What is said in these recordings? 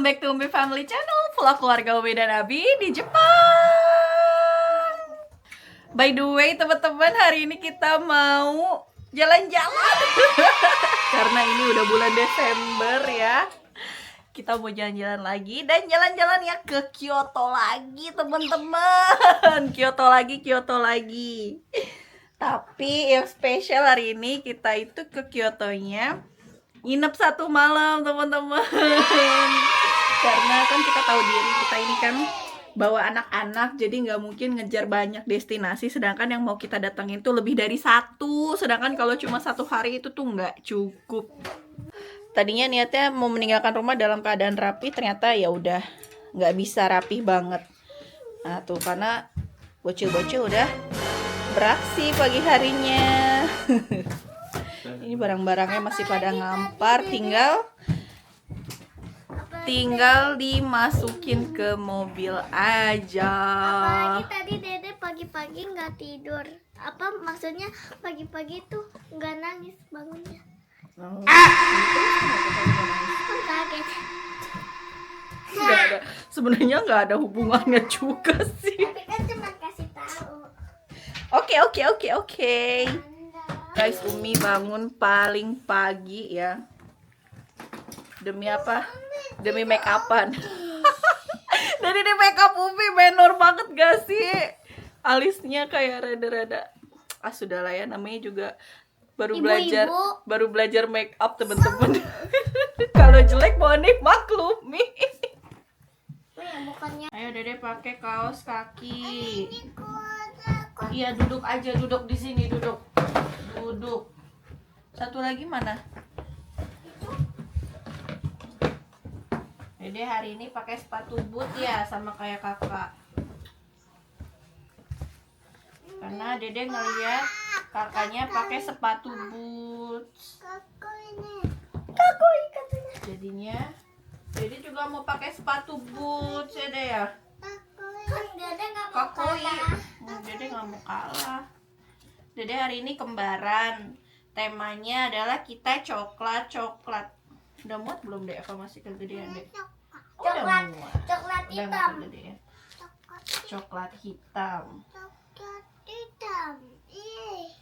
back to Umi Family Channel, vlog keluarga Umi dan Abi di Jepang. By the way, teman-teman, hari ini kita mau jalan-jalan. Karena ini udah bulan Desember ya. Kita mau jalan-jalan lagi dan jalan-jalan ya ke Kyoto lagi, teman-teman. Kyoto lagi. Tapi yang spesial hari ini kita itu ke Kyotonya nginep 1 malam, teman-teman. Karena kan kita tahu diri, kita ini kan bawa anak-anak, jadi nggak mungkin ngejar banyak destinasi, sedangkan yang mau kita datangin tuh lebih dari 1. Sedangkan kalau cuma 1 hari itu tuh nggak cukup. Tadinya niatnya mau meninggalkan rumah dalam keadaan rapi, ternyata ya udah nggak bisa rapih banget. Nah tuh, karena bocil-bocil udah beraksi pagi harinya. Ini barang-barangnya masih pada ngampar, tinggal dimasukin ke mobil aja. Apalagi tadi Dede pagi-pagi nggak tidur. Apa maksudnya pagi-pagi tuh nggak nangis bangunnya? Kaget. Nggak ada, sebenarnya nggak ada hubungannya juga sih. Tapi kan cuma kasih tahu. Oke. Guys, Umi bangun paling pagi ya. Demi apa? Demi make upan. Dari di make up Umi menor banget gak sih? Alisnya kayak rada-rada. Sudahlah ya, namanya juga baru belajar make up, teman-teman. Kalau jelek mohon dimaklumi. Bukannya. Ayo Dede pakai kaos kaki. Iya, duduk aja, duduk di sini, duduk. Satu lagi mana? Dede hari ini pakai sepatu boot ya, sama kayak kakak. Karena Dede ngeliat kakaknya pakai sepatu boots. Kakoi katanya. Jadinya Dede juga mau pakai sepatu boots ya Dede ya. Kan Dede nggak mau Kakoi. kalah. Dede nggak mau kalah. Dede hari ini kembaran. Temanya adalah kita coklat. Udah muat belum Dek? Apa masih kegedean Dek? Oh, udah muat. Coklat Udah hitam. muat kegedean. Coklat hitam. Coklat hitam. Ih.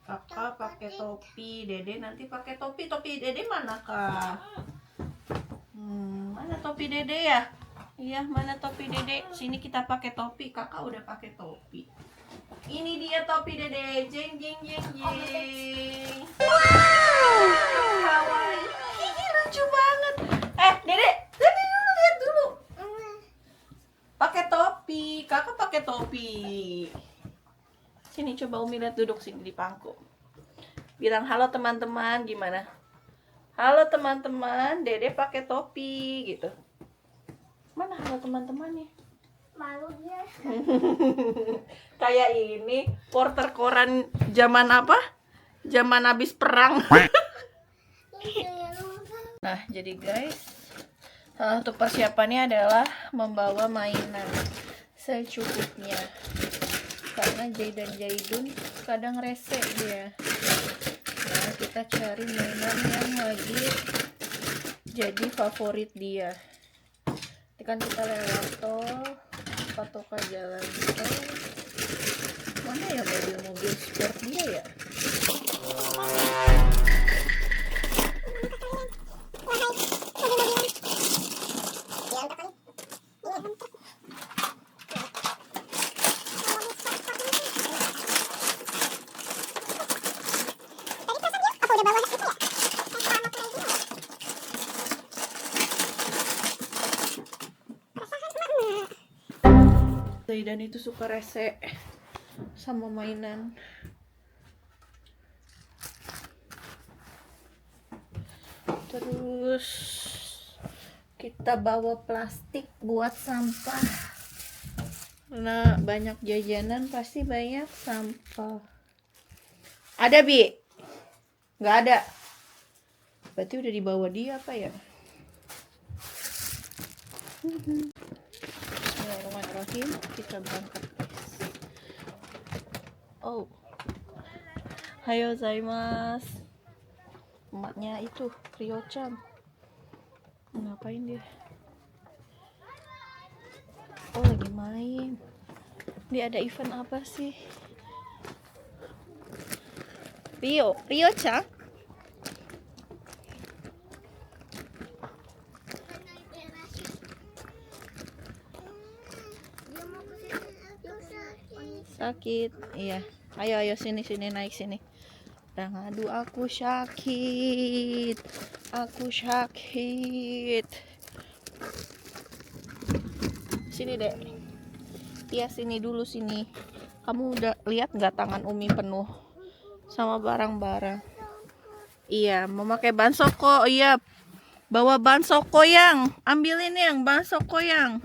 Kakak pakai topi, Dede nanti pakai topi. Topi Dede mana Kak? Mana topi Dede ya? Iya, mana topi Dede? Sini kita pakai topi. Kakak udah pakai topi. Ini dia topi Dede. Jeng. Wow. Kawaii. Ini lucu banget. Dede dulu, lihat dulu. Pakai topi. Kakak pakai topi. Sini coba Umi lihat, duduk sini di pangku. Bilang halo teman-teman, gimana? Halo teman-teman, Dede pakai topi gitu. Mana halo teman-temannya? Malu dia. Kayak ini porter koran zaman apa? Zaman habis perang. Nah, jadi guys, salah satu persiapannya adalah membawa mainan secukupnya. Karena Jay dan Jaidun kadang rese dia. Nah, kita cari mainan yang lagi jadi favorit dia. Nanti kan kita lewat tol, patokan jalan tol. Mana ya mobil sport dia ya? Dan itu suka rese sama mainan. Terus kita bawa plastik buat sampah. Karena banyak jajanan pasti banyak sampah. Ada Bi? Nggak ada. Berarti udah dibawa dia apa ya? Bismillahirrahmanirrahim, kita berangkat guys. Oh, hayo gozaimasu. Emaknya itu Ryo-chan. Ngapain dia? Oh, lagi main. Dia ada event apa sih? Rio Cang? Dia mau ke sini. Sakit. Iya. Ayo sini naik sini. Udah ngadu aku sakit. Sini, Dek. Iya, sini dulu sini. Kamu udah lihat nggak tangan Umi penuh sama barang-barang? Iya, mau pakai ban soko. Iya. Bawa ban soko yang. Ambilin yang ban soko yang.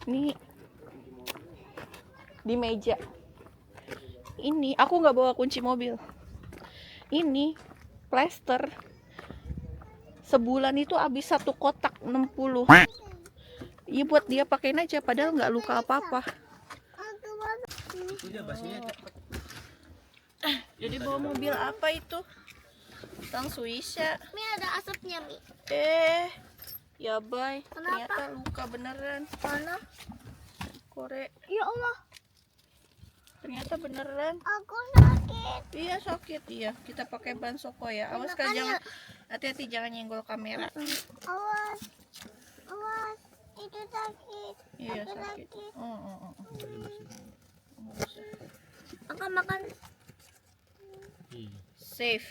Nih. Di meja. Ini aku nggak bawa kunci mobil. Ini plester. Sebulan itu habis 1 kotak 60. Iya, buat dia pakein aja padahal nggak luka apa-apa. Jadi bawa mobil apa itu? Tang Swisha. Mi ada asapnya, Mi. Ya bay. Kenapa? Ternyata luka beneran. Mana? Korek. Ya Allah, Ternyata beneran. aku sakit. Iya sakit iya. Kita pakai ban soko ya. Awas kan, jangan hati-hati, jangan nyenggol kamera. Awas, awas, itu sakit. Iya Aku sakit. Oh. Makan. Safe.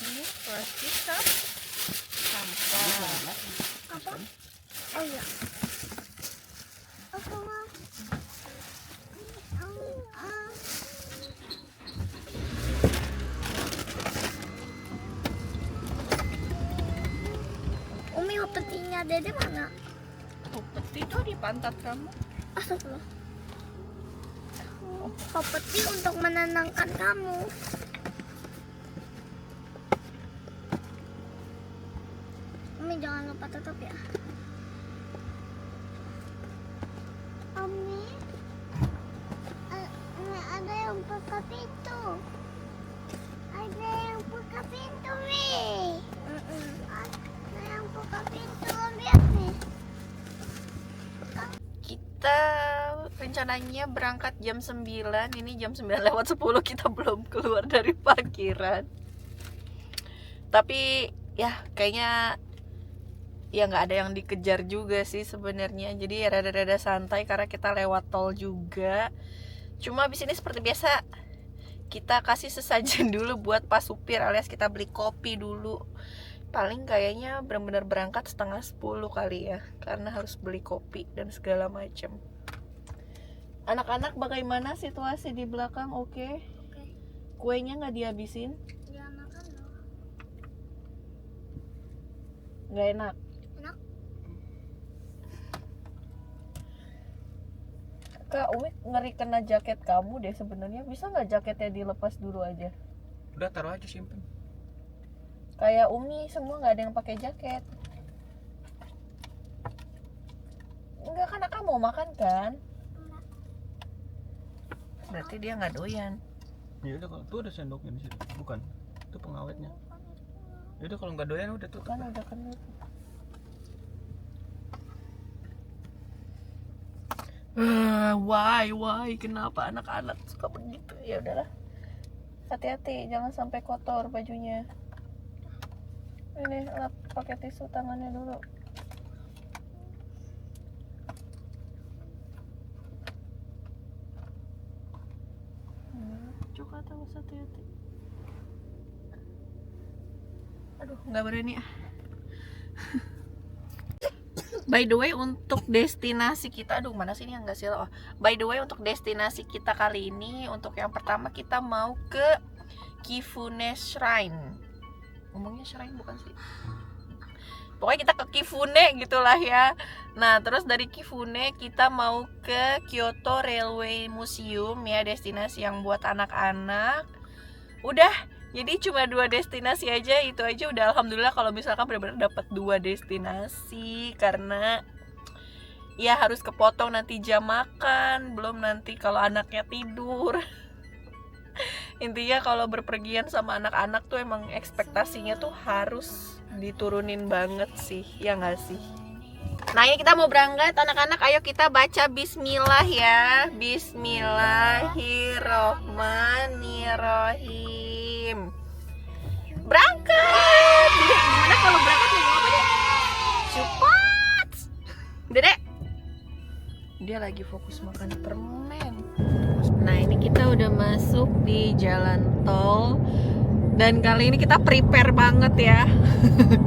Ini plastik sampah. Apa? Oh iya. Aku mau. Umi, petinya Dede mana? Peti itu di pantat kamu. Astagfirullah. Peti untuk menenangkan kamu. Umi, jangan lupa tutup ya. Umi, ada yang buka pintu. Ada yang buka pintu, Mi. Ada yang buka pintu, lihat, Mi. Kita rencananya berangkat jam 9. Ini jam 9:10, kita belum keluar dari parkiran. Tapi ya kayaknya ya nggak ada yang dikejar juga sih sebenarnya. Jadi ya rada-rada santai karena kita lewat tol juga. Cuma abis ini seperti biasa kita kasih sesajen dulu buat Pak Supir, alias kita beli kopi dulu. Paling kayaknya benar-benar berangkat 9:30 kali ya, karena harus beli kopi dan segala macam. Anak-anak bagaimana situasi di belakang? Oke. Kuenya nggak dihabisin? Jangan makan loh. Nggak enak. Enak. Kak, Umi ngeri kena jaket kamu deh sebenarnya. Bisa nggak jaketnya dilepas dulu aja? Udah taruh aja, simpen. Kayak Umi semua nggak ada yang pakai jaket. Enggak, kan Akak mau makan kan? Berarti dia nggak doyan. Ya udah, kalau tuh ada sendoknya di situ. Bukan. Itu pengawetnya. Ya udah, kalau nggak doyan udah tutup. Kan udah kena. Why? Kenapa anak-anak suka begitu? Ya udahlah. Hati-hati, jangan sampai kotor bajunya. Ini lap pakai tisu tangannya dulu. Juga tahu, hati-hati. Aduh, nggak berani ah. By the way, untuk destinasi kita, aduh mana sih ini yang nggak sih? Oh, by the way, untuk destinasi kita kali ini, untuk yang pertama kita mau ke Kifune Shrine. Ngomongnya shrine bukan sih? Pokoknya kita ke Kifune gitulah ya. Nah, terus dari Kifune kita mau ke Kyoto Railway Museum ya, destinasi yang buat anak-anak. Udah, jadi cuma 2 destinasi aja, itu aja udah alhamdulillah kalau misalkan benar-benar dapat 2 destinasi, karena ya harus kepotong nanti jam makan, belum nanti kalau anaknya tidur. Intinya kalau berpergian sama anak-anak tuh emang ekspektasinya tuh harus diturunin banget sih, ya nggak sih? Nah ini kita mau berangkat anak-anak, ayo kita baca bismillah ya. Bismillahirrohmanirrohim. Berangkat. Gimana kalau berangkat ngomong apa deh? Cepat. Dedek. Dia lagi fokus makan permen. Nah ini kita udah masuk di jalan tol. Dan kali ini kita prepare banget ya.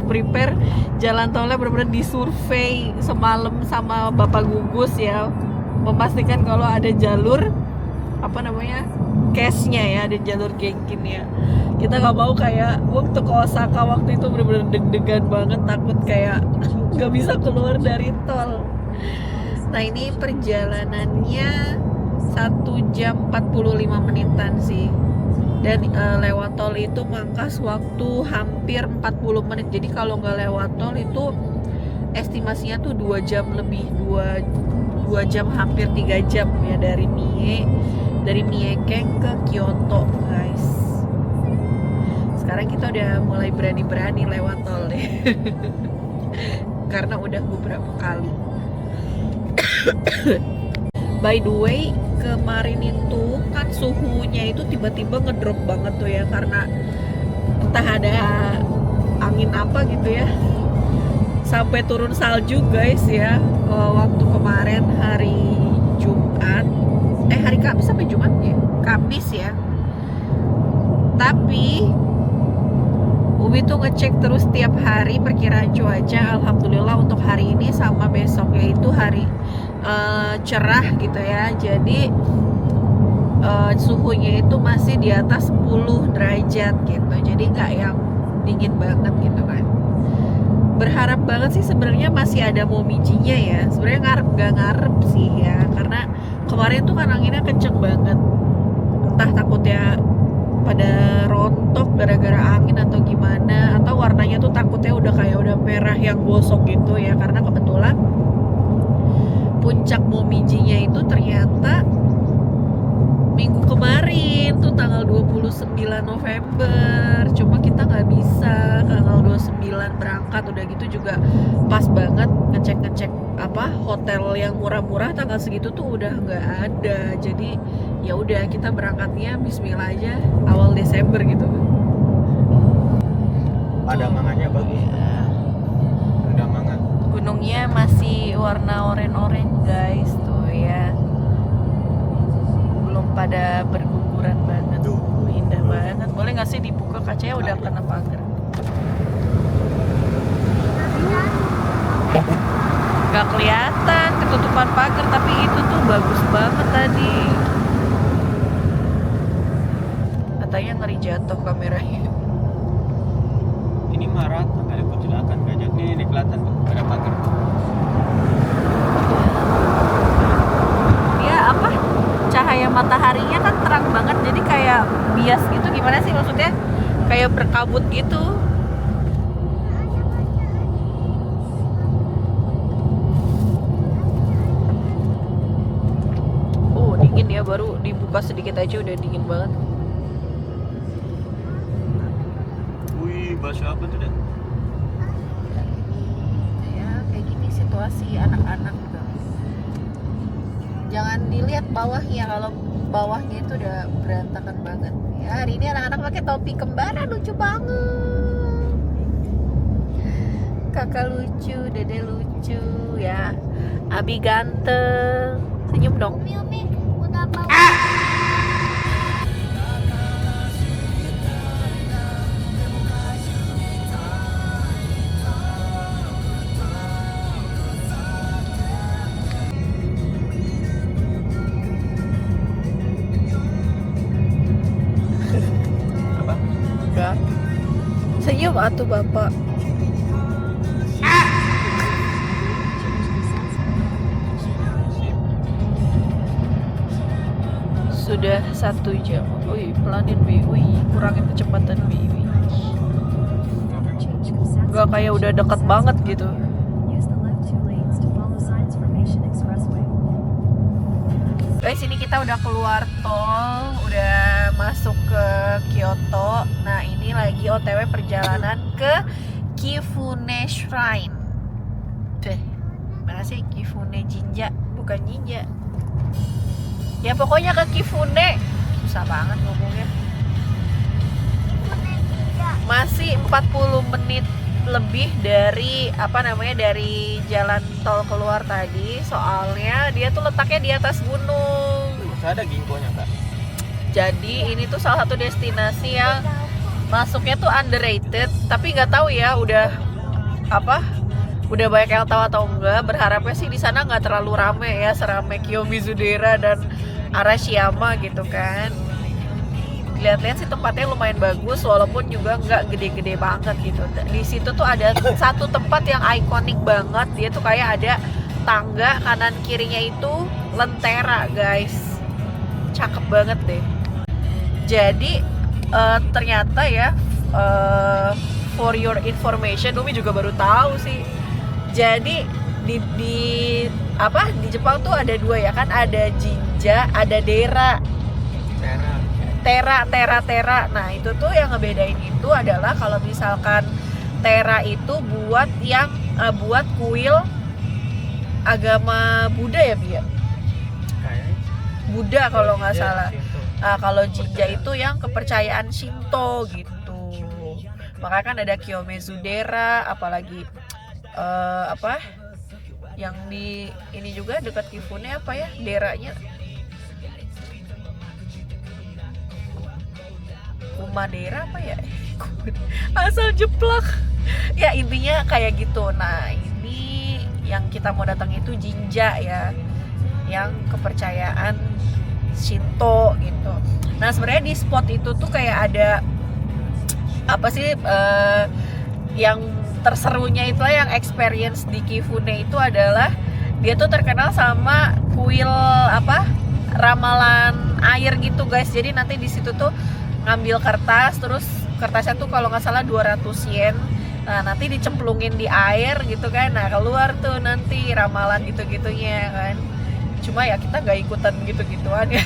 Prepare jalan tolnya benar-benar disurvei semalam sama Bapak Gugus ya. Memastikan kalau ada jalur apa namanya? Cash-nya ya, ada jalur gengkinnya. Kita nggak mau kayak waktu ke Osaka waktu itu benar-benar deg-degan banget, takut kayak nggak bisa keluar dari tol. Nah ini perjalanannya 1 jam 45 menitan sih. Dan lewat tol itu mangkas waktu hampir 40 menit. Jadi kalau nggak lewat tol itu estimasinya tuh 2 jam lebih, 2 jam hampir 3 jam ya dari Miekeng ke Kyoto guys. Sekarang kita udah mulai berani-berani lewat tol deh. Karena udah beberapa kali. By the way, kemarin itu kan suhunya itu tiba-tiba ngedrop banget tuh ya, karena entah ada angin apa gitu ya, sampai turun salju guys ya. Waktu kemarin hari Jumat, hari Kamis sampai Jumat ya, Kamis ya. Tapi Umi tuh ngecek terus tiap hari perkiraan cuaca. Alhamdulillah untuk hari ini sama besok, yaitu hari cerah gitu ya. Jadi suhunya itu masih di atas 10 derajat gitu. Jadi nggak yang dingin banget gitu kan. Berharap banget sih sebenarnya masih ada momijinya ya. Sebenarnya ngarep sih ya, karena kemarin tuh kan anginnya kenceng banget. Entah takutnya pada rontok gara-gara angin atau gimana, atau warnanya tuh takutnya udah merah yang gosok gitu ya, karena kebetulan puncak momijinya itu ternyata minggu kemarin tuh tanggal 29 November. Cuma kita nggak bisa tanggal 29 berangkat, udah gitu juga pas banget ngecek apa hotel yang murah-murah tanggal segitu tuh udah nggak ada. Jadi ya udah kita berangkatnya bismillah aja awal Desember gitu. Padangannya bagus. Padangan. Gunungnya masih warna oranye guys tuh ya. Belum pada berguguran banget. Indah banget. Boleh nggak sih dibuka kacanya, udah kena pagar. Gak kelihatan ketutupan pagar, tapi itu tuh bagus banget tadi. Katanya ngeri jatuh kameranya. Ini Maret sampai ada kecelakaan gajah. Ini kelihatan tuh, ada pagar. Dia apa? Cahaya mataharinya kan terang banget, jadi kayak bias gitu. Gimana sih maksudnya? Kayak berkabut gitu. Dingin ya, baru dibuka sedikit aja udah dingin banget. Wih, bakso apa tuh deh? Ya kayak gini situasi anak-anak gitu. Jangan dilihat bawahnya, kalau bawahnya itu udah berantakan banget. Ya hari ini anak-anak pakai topi kembaran, lucu banget. Kakak lucu, dede lucu ya. Abi ganteng. Senyum dong. Umi udah bawa. Apa? Enggak. Senyum atuh bapak. Sudah 1 jam. Wih, pelanin Bi. Wih, kurangin kecepatan Bi. Gak kayak udah deket banget gitu. Guys, ini kita udah keluar tol, udah masuk ke Kyoto. Nah, ini lagi OTW perjalanan ke Kifune Shrine. Tuh, mana sih Kifune Jinja? Bukan Jinja. Ya pokoknya ke Kifune. Susah banget ngomongnya. Masih 40 menit lebih dari dari jalan tol keluar tadi, soalnya dia tuh letaknya di atas gunung. Masih ada ginkgonya kak. Jadi ini tuh salah satu destinasi yang masuknya tuh underrated, tapi nggak tahu ya udah banyak yang tahu atau enggak. Berharapnya sih di sana nggak terlalu rame ya, serame Kiyomizu-dera dan Arashiyama gitu kan. Lihat-lihat sih tempatnya lumayan bagus, walaupun juga nggak gede-gede banget gitu. Di situ tuh ada satu tempat yang ikonik banget, dia tuh kayak ada tangga, kanan kirinya itu lentera guys, cakep banget deh. Jadi ternyata ya, for your information, Umi juga baru tahu sih. Jadi di Jepang tuh ada dua ya kan, ada Jinja, ada Dera. Tera. Nah, itu tuh yang ngebedain itu adalah kalau misalkan Tera itu buat kuil agama Buddha ya, Bia? Buddha kalau nggak salah. Nah, kalau Jinja itu yang kepercayaan Shinto gitu. Makanya kan ada Kiyomizu-dera, apalagi yang di ini juga dekat Kifune apa ya, deranya? Kumadera apa ya? Asal jeplak. Ya intinya kayak gitu. Nah, ini yang kita mau datang itu Jinja ya, yang kepercayaan Shinto gitu. Nah, sebenarnya di spot itu tuh kayak ada yang terserunya itulah, yang experience di Kifune itu adalah dia tuh terkenal sama kuil ramalan air gitu guys. Jadi nanti di situ tuh ngambil kertas, terus kertasnya tuh kalau nggak salah 200 yen. Nah, nanti dicemplungin di air gitu kan. Nah, keluar tuh nanti ramalan gitu-gitunya kan. Cuma ya kita nggak ikutan gitu-gituan ya.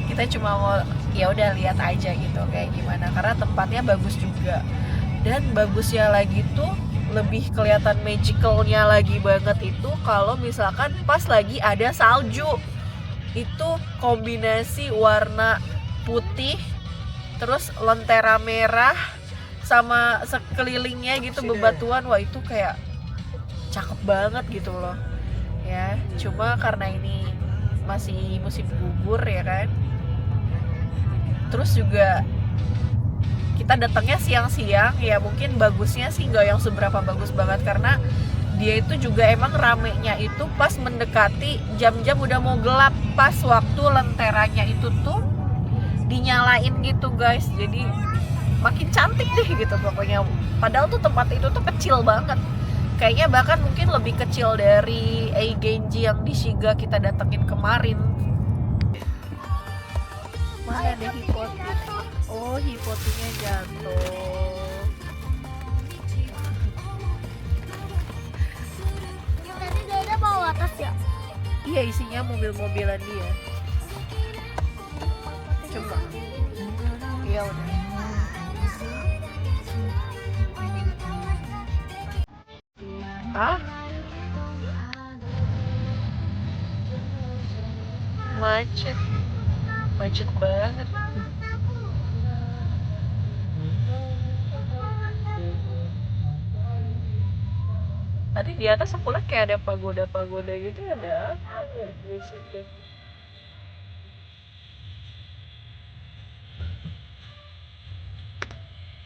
Kita cuma mau ya udah lihat aja gitu kayak gimana, karena tempatnya bagus juga. Dan bagusnya lagi tuh, lebih kelihatan magicalnya lagi banget itu kalau misalkan pas lagi ada salju. Itu kombinasi warna putih terus lentera merah sama sekelilingnya gitu bebatuan, wah itu kayak cakep banget gitu loh ya. Cuma karena ini masih musim gugur ya kan, terus juga kita datangnya siang-siang ya, mungkin bagusnya sih nggak yang seberapa bagus banget, karena dia itu juga emang ramenya itu pas mendekati jam-jam udah mau gelap, pas waktu lenteranya itu tuh dinyalain gitu guys. Jadi makin cantik deh gitu pokoknya. Padahal tuh tempat itu tuh kecil banget, kayaknya bahkan mungkin lebih kecil dari Eigenji yang di Shiga kita datengin kemarin. Mana ada hipoti? Oh, hipotinya jatuh. Tadi Dede bawa atas ya? Iya, isinya mobil-mobilan dia. Coba. Iya udah. Ah? Macet. Macet banget. Tadi di atas aku lihat kayak ada pagoda-pagoda gitu, ada apa ya di situ?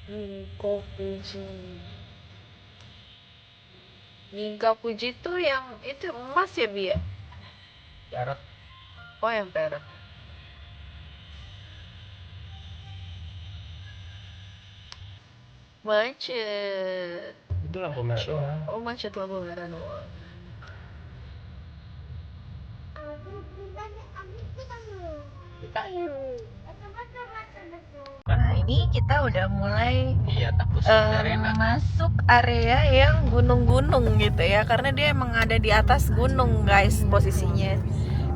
Ninkakuji. Ninkakuji tuh yang itu emas ya, Bia? Perak. Oh, yang perak. Macet. Itu lampu merah doang. Oh, macet lampu merah doang. Nah, ini kita udah mulai masuk area yang gunung-gunung gitu ya, karena dia emang ada di atas gunung guys posisinya.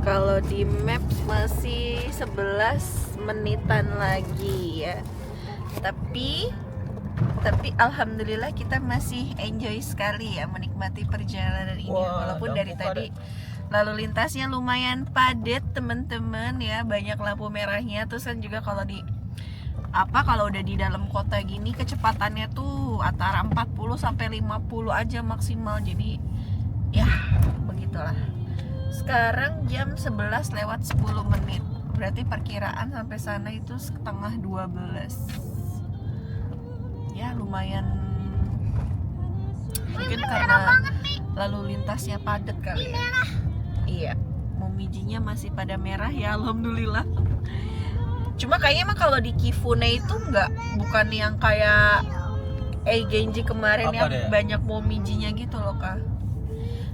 Kalau di Maps masih 11 menitan lagi ya. Tapi alhamdulillah kita masih enjoy sekali ya menikmati perjalanan ini. Walaupun dari tadi lalu lintasnya lumayan padat teman-teman ya, banyak lampu merahnya. Terus kan juga kalau udah di dalam kota gini kecepatannya tuh antara 40 sampai 50 aja maksimal. Jadi ya begitulah. Sekarang jam 11 lewat 10 menit. Berarti perkiraan sampai sana itu setengah 12. Ya lumayan. Mungkin karena lalu lintasnya padat kali ya. Iya, momijinya masih pada merah ya, alhamdulillah. Cuma kayaknya emang kalau di Kifune itu bukan yang kayak Genji kemarin Apa yang deh? banyak momijinya gitu loh Kak.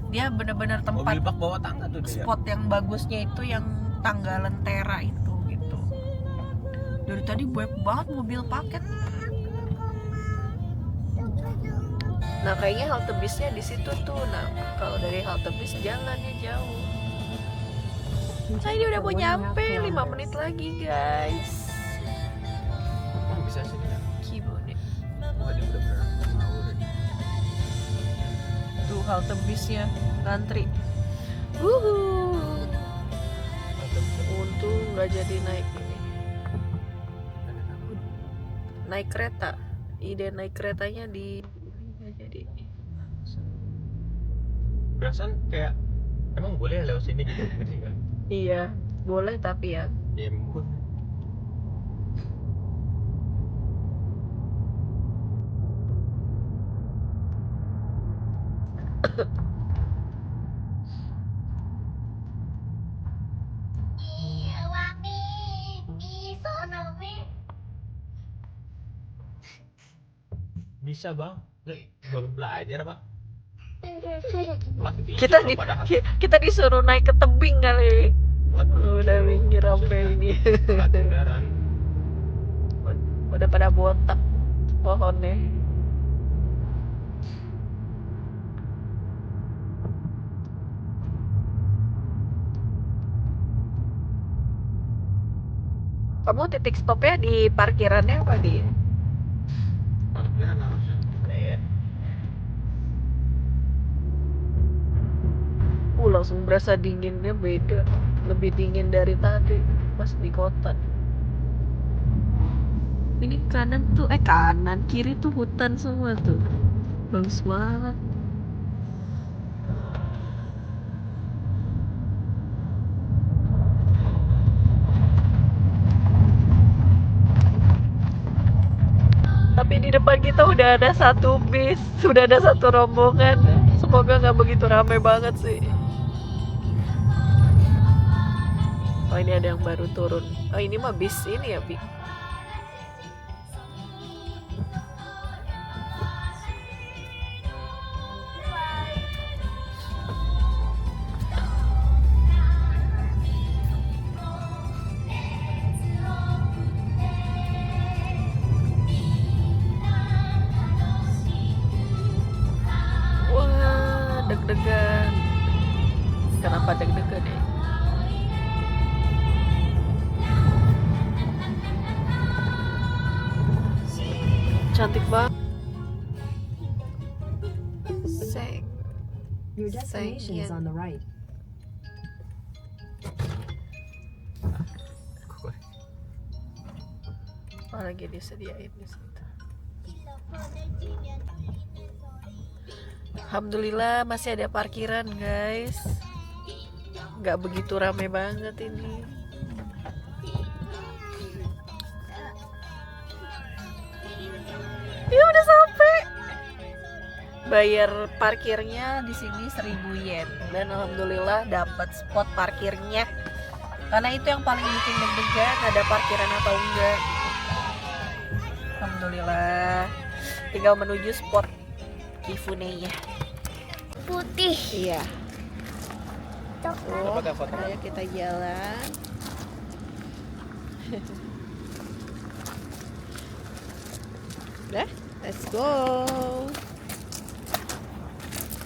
Dia bener-bener tempat Mobil bak bawa tangga tuh dia. spot yang bagusnya itu yang tangga lentera itu gitu. Dari tadi banyak banget mobil paket. Nah kayaknya halte bisnya di situ tuh. Nah kalau dari halte bis jalannya jauh. Nah ini udah mau nyampe 5 menit lagi guys. Oh, bisa sih ya. Kibone. Wah, dia bener-bener ngawur ya. Tuh halte bisnya ngantri. Wuhu. Untung nggak jadi naik ini. Naik kereta. Ide naik keretanya nggak jadi. Perasaan kayak emang boleh lewat sini gitu kan? Iya, boleh tapi ya. Ya mungkin. Bisa bang, baru belajar bang. Kita disuruh naik ke tebing kali. Udah minggir sampai ini. Udah pada botak pohonnya. Kamu titik stopnya di parkirannya apa di? Parkiran harusnya. Langsung berasa dinginnya beda. Lebih dingin dari tadi pas di kota. Ini kanan, kiri tuh hutan semua tuh. Bagus banget. Tapi di depan kita udah ada satu bis, sudah ada satu rombongan. Semoga nggak begitu ramai banget sih. Oh ini ada yang baru turun. Oh ini mah bis ini ya Bi. Wah deg-degan. Kenapa deg-degan ya? Cantik banget. Your destination is on the right. Oh, lagi disediain di situ. Alhamdulillah masih ada parkiran guys. Nggak begitu rame banget ini. Ya udah sampai. Bayar parkirnya di sini 1.000 yen dan alhamdulillah dapat spot parkirnya. Karena itu yang paling bikin deg-degan, ada parkiran atau enggak. Alhamdulillah. Tinggal menuju spot Kifune-nya. Putih. Iya. Coklat. Ayo kita jalan. Udah, let's go.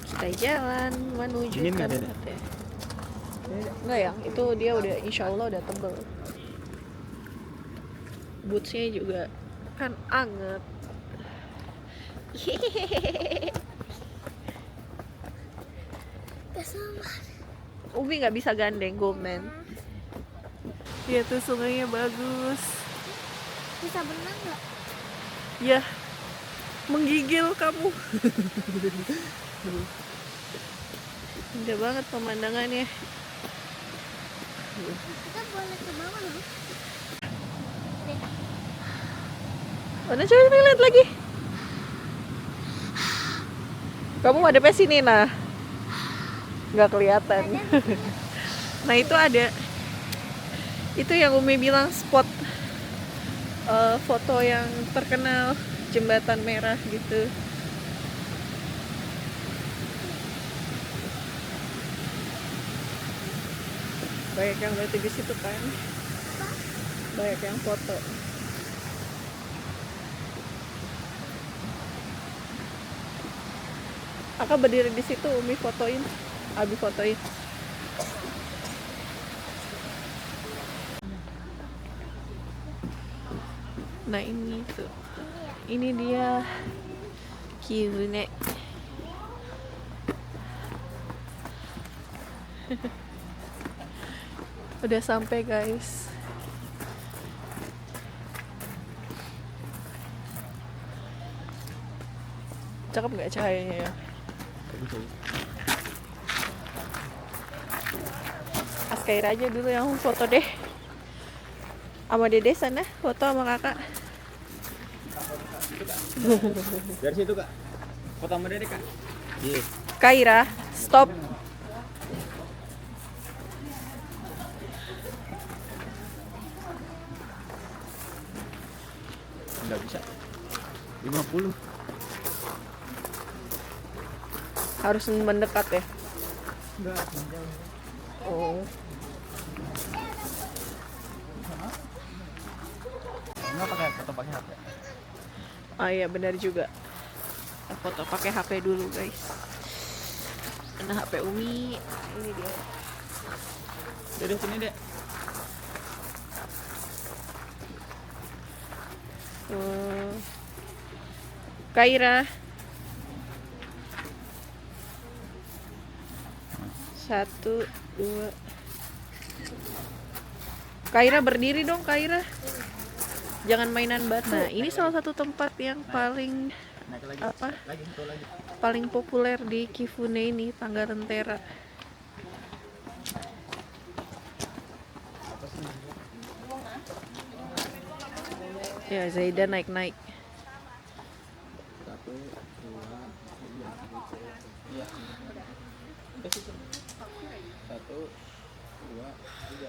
Kita jalan menuju Dingin ke nggak, Dede? tempat ya. Enggak ya, itu dia udah insya Allah udah tebel. Bootsnya juga kan anget. Kesamaan. Umi nggak bisa gandeng Goldman. Dia tuh sungainya bagus. Bisa berenang nggak? Ya, menggigil kamu. Indah banget pemandangannya. Kita boleh ke bawah loh. Mana coba lihat lagi. Kamu ada sini nah. Nggak kelihatan. Nah itu ada. Itu yang Umi bilang spot foto yang terkenal jembatan merah gitu. Banyak yang berarti di situ kan. Banyak yang foto. Kakak berdiri di situ, Umi fotoin, Abi fotoin. Nah ini tuh, ini dia Kifune. Udah sampai guys. Cakep nggak cahayanya ya? Askaira aja dulu yang foto deh. Sama Dede sana foto sama kakak. Dari situ kak, foto sama Dede kak. Iya. Kaira, stop. Nggak bisa. 50. Harus mendekat ya. Enggak. Oh. Enggak pakai foto pakai HP. Ah iya benar juga. Kita foto pakai HP dulu guys. Mana HP Umi? Ini dia. Dede sini dek. Kaira. 1, 2. Kaira berdiri dong Kaira. Jangan mainan batu. Nah ini salah satu tempat yang paling Naik lagi. apa? Lagi foto lagi. Paling populer di Kifune ini, Tangga Rentera. Ya Zaida naik-naik. 1, 2, 3. Iya. 1, 2, 3.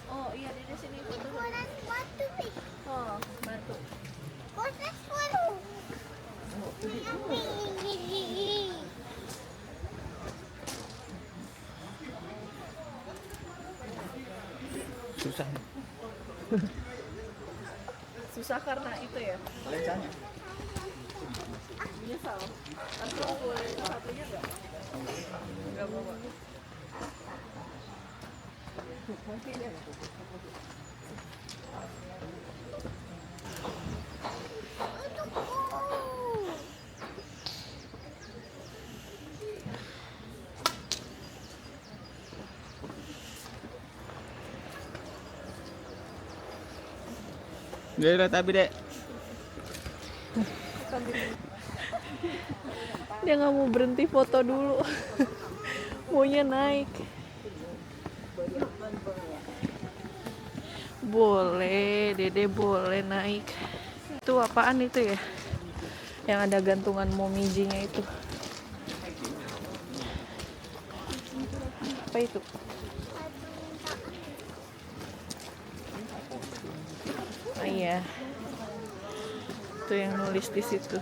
Oh iya di sini. Koran batu nih. Oh batu. Koran suara. Susah. Susah karena itu ya. Lensanya. Menyesal. Aku boleh satunya nggak? Nggak bawa. Dia tapi dek. Dia nggak mau berhenti foto dulu. Maunya naik. Boleh, Dede boleh naik. Itu apaan itu ya? Yang ada gantungan momijinya itu. Apa itu? Ah iya. Itu yang nulis di situ.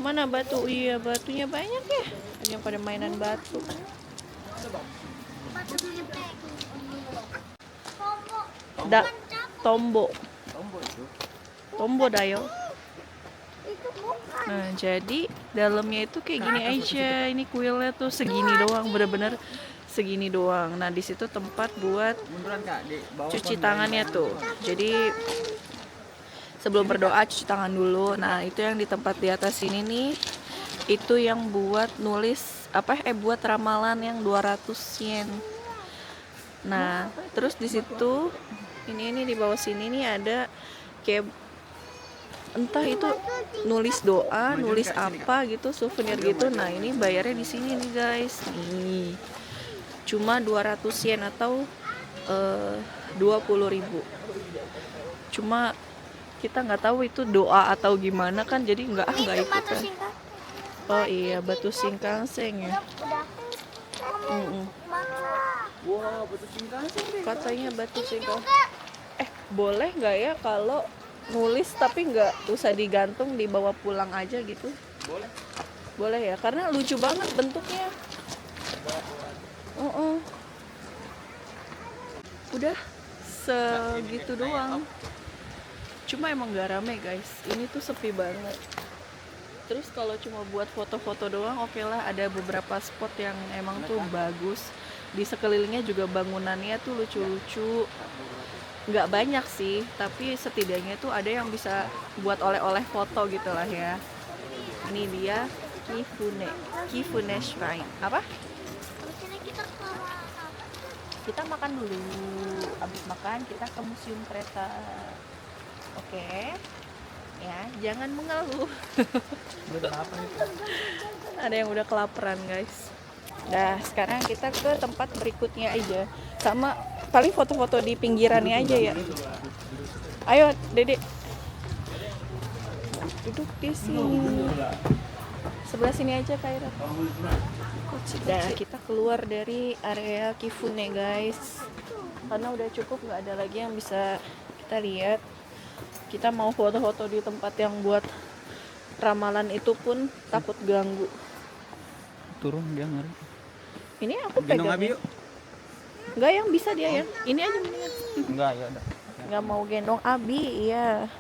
Mana batu? Iya, batunya banyak ya. Hanya pada mainan batu. Batu cepet. Tombo. Tombol itu. Tombo dayo. Nah, jadi dalamnya itu kayak gini aja. Ini kuilnya tuh segini doang, bener-bener segini doang. Nah, di situ tempat buat Munduran Kak, di bawah cuci pohon tangannya tuh. Jadi sebelum berdoa cuci tangan dulu. Nah, itu yang di tempat di atas ini nih, itu yang buat nulis buat ramalan yang 200 yen. Nah, terus di situ ini di bawah sini nih ada kayak entah itu nulis doa, nulis apa gitu, souvenir gitu. Nah, ini bayarnya di sini nih, guys. Nih. Cuma 200 yen atau 20.000. Cuma kita nggak tahu itu doa atau gimana kan, jadi nggak Ini ikutan. batu singkat. Oh iya, batu singkangseng ya. Udah. Mm-mm. Wow, betul singkangseng deh. Katanya batu singkangseng. Boleh nggak ya kalau nulis tapi nggak usah digantung, dibawa pulang aja gitu? Boleh. Boleh ya, karena lucu banget bentuknya. Udah segitu doang. Cuma emang gak rame, guys. Ini tuh sepi banget. Terus kalau cuma buat foto-foto doang, oke lah, ada beberapa spot yang emang tuh bagus. Di sekelilingnya juga bangunannya tuh lucu-lucu. Nggak banyak sih, tapi setidaknya tuh ada yang bisa buat oleh-oleh foto gitu lah ya. Ini dia Kifune Shrine. Apa? Habis ini kita ke mana? Kita makan dulu. Habis makan kita ke museum kereta. Oke. Ya, jangan mengeluh. Udah apa nih? Ada yang udah kelaparan, guys. Nah, sekarang kita ke tempat berikutnya aja. Sama paling foto-foto di pinggirannya aja ya. Ayo, Dedek. Duduk di sini. Sebelah sini aja, Kaira. Nah, kita keluar dari area Kifune, guys. Karena udah cukup, nggak ada lagi yang bisa kita lihat. Kita mau foto-foto di tempat yang buat ramalan itu pun takut ganggu. Turun dia ngeri. Ini aku Gendong pegang. Abi yuk. Enggak, yang bisa dia ya. Ini aja mendingan. Enggak, ya udah. Nggak mau gendong Abi, iya.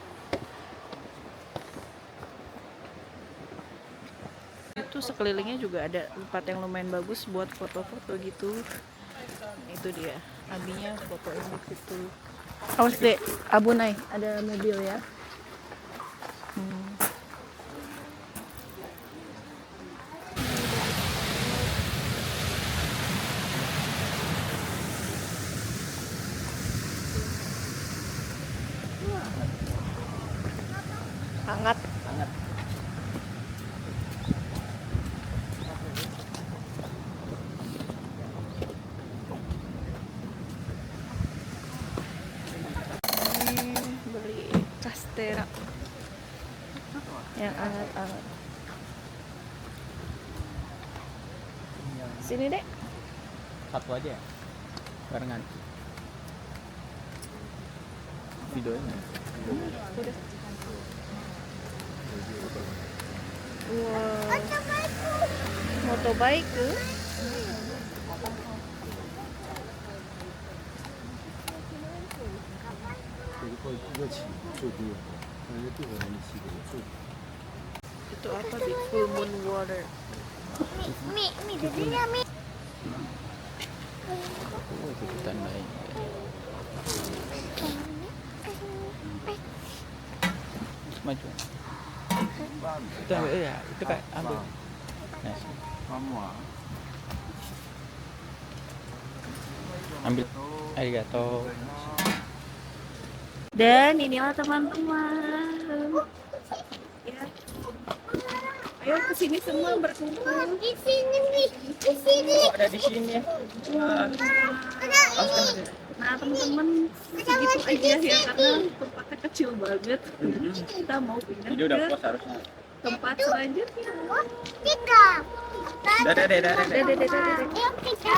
Itu sekelilingnya juga ada tempat yang lumayan bagus buat foto-foto gitu. Itu dia, Abinya fotoin di situ. Awas deh, Abu naik, ada mobil ya. Hangat. Hangat. Beli kastera yang hangat-hangat. Sini dek. Satu aja ya? Barengan. Videonya. Udah. Wow. Motobike. Itu apa? Big Full Moon Water. Mi, jadinya Mi. Oh, itu ditandain. Maju. Itu ambil ya, itu Kak, ambil. Nah, sini. Ambil. Arigato. Dan inilah teman-teman. Ya. Ayo ke sini semua berkumpul. Di sini Mi, di sini. Oh, ada di sini. Wah. Nah, teman-teman segitu aja ya, karena tempatnya kecil banget. Kita mau pindah Jadi udah ke puas harusnya. tempat selanjutnya. Tiga. Dadah. Dadah. Yuk kita.